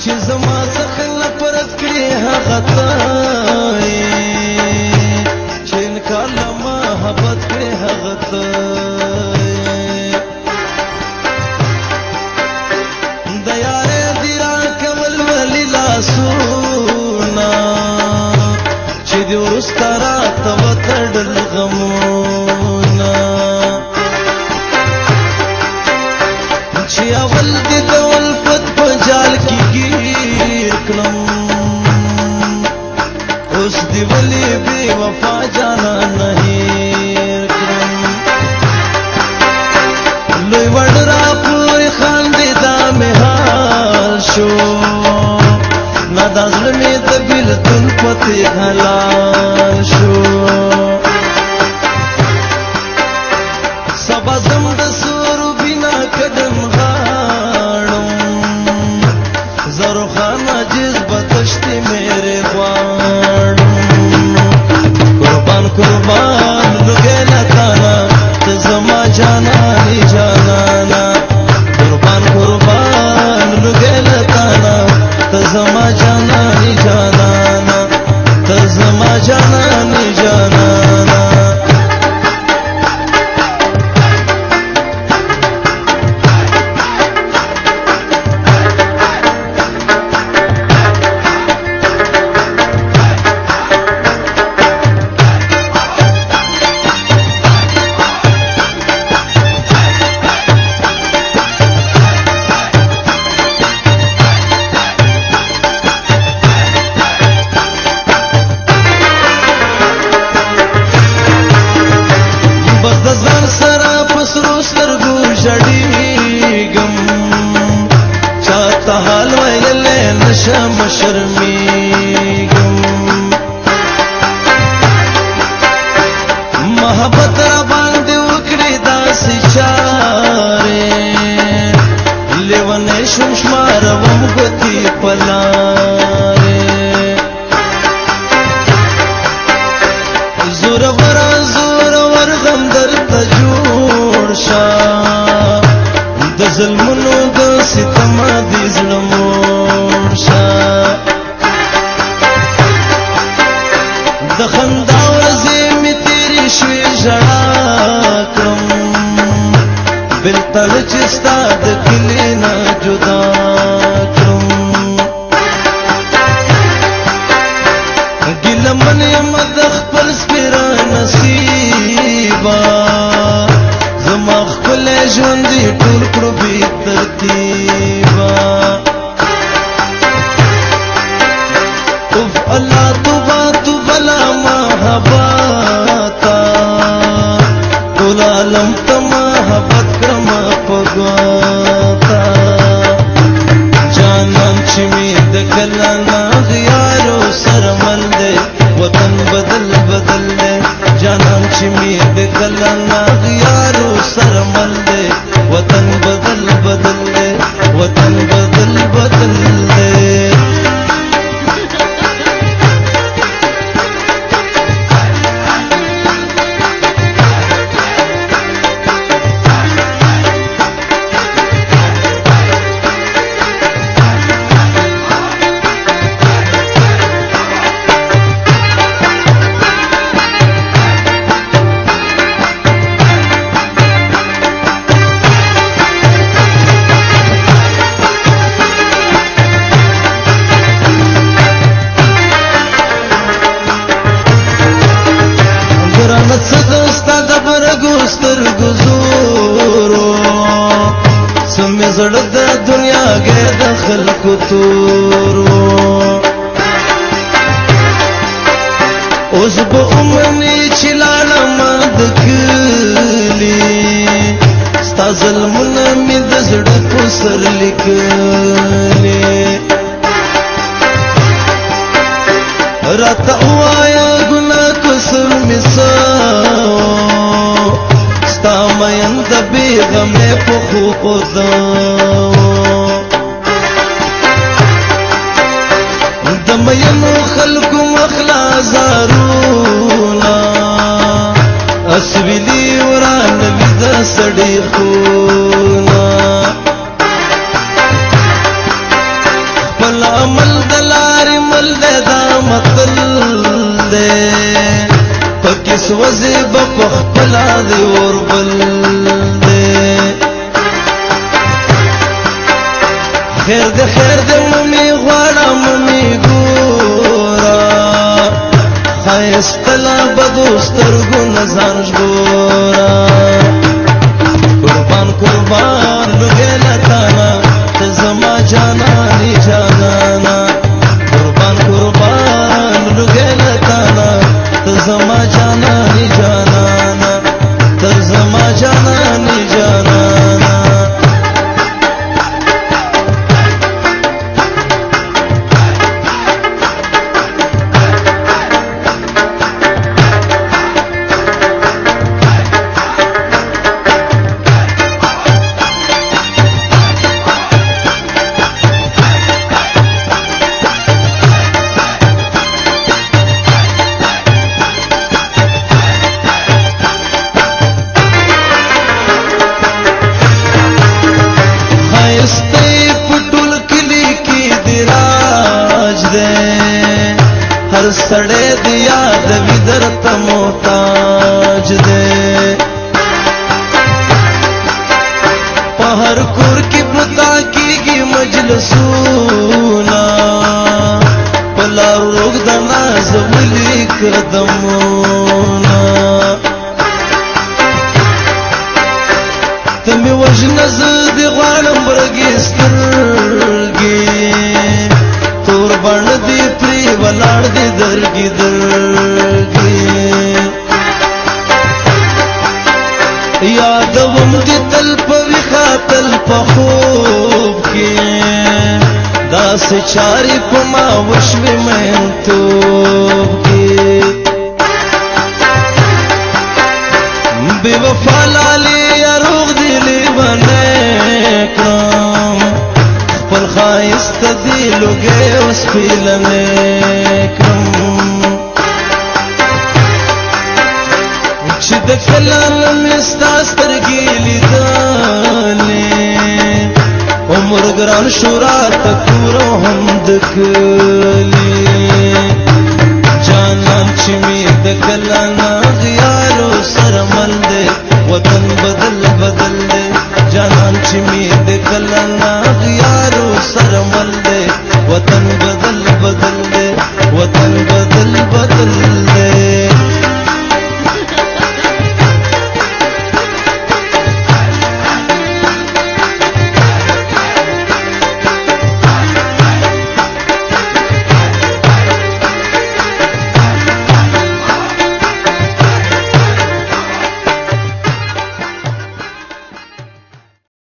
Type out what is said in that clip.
چې زما څخه نفرت کړې هغه ته چې انکار له محبت کړې هغه ته د یارې دې راکول ولې لاسونه چې دې وروسته راته وتړل غمونه چې اول دې د الفت په جال کې گیر کړم اوس دې ولې بې وفا جانا نه هېر کړم لوی وړ را پورې خاندې دا مې حال شو نه دا زړه مې د بېلتون پتې حلال شو سبا زم د سورو بنا قدم زرو خانہ جذبتشتی میرے غواړم قربان قربان لګې لکانا ته زما جانانی جانانا قربان قربان لګې لکانا ته زما جانانی جانانا ته زما جانانی جانانا حال ویلې نشم شرمیږم محبت را باندې وکړې داسې چارې لیونی شم شماروم ګوتې په لارې زورور غم درته جوړ شه د ظلمونو د ستم دې زړه موړ شه د خندا ورځې مې تېرې شوې ژړا کړم بېلتل چې ستا د کلي نه جدا کړم ګیله من یم د خپل سپېره نصیبه زما ښکلی ژوند یې ټول کړو بې ترتیبه الله توبه توبه لا محبته ټول عالم ته محبت کړم په ګوته جانان چې مې د کله نه غیارو سره مل دی وطن بدل بدل دی جانان چې مې د کله نه غیارو سره مل دی وطن بدل بدل دی وطن بدل بدل دی زړه د دنیا کې د خلکو تورو اوس به اومني چې لاړم د کلي ستا ظلمونه مې د زړه په سر لیکلي راته ووایه ګناه قصر مې څه ستا مینده بېغمې په خوبو ده د مینو خلکو مخلا زارونه اسوي بیخونا خپل عمل د لارې مل دی دا متل دی پکې سوځي به په خپله د اور بل دی خیر د ممې غواړه ممې ګوره ښایسته لا بدو سترګو نه ځان ژغوره قربان لږې له تانه ته زما جانانې جانانه قربان لږې له تانه ته زما جانانې جانانه ته زما جانانې جانانه हर सड़े दिया दवी दरत मोहताज दे पहर कुर की पता की मजलसूना पला रोग दना जमली कदमोना तमी वजन ज़द ग़ानम बरगिस्तरगी तोर बन दी प्री वलाड़ दी दरगी दरगी यादवम दी तल्प विखा तल्प खूब की दास चारी पमा वश्वी में तूब की बेवफा लाली अरूग दिली बने काम पर खाइस्त दिलोगे उस फिलने कम चिद कलाल में स्तास्तर गिली दाने उम्र ग्रान शुरा तकूरो हम दकली जानान चिमी दकलाना गया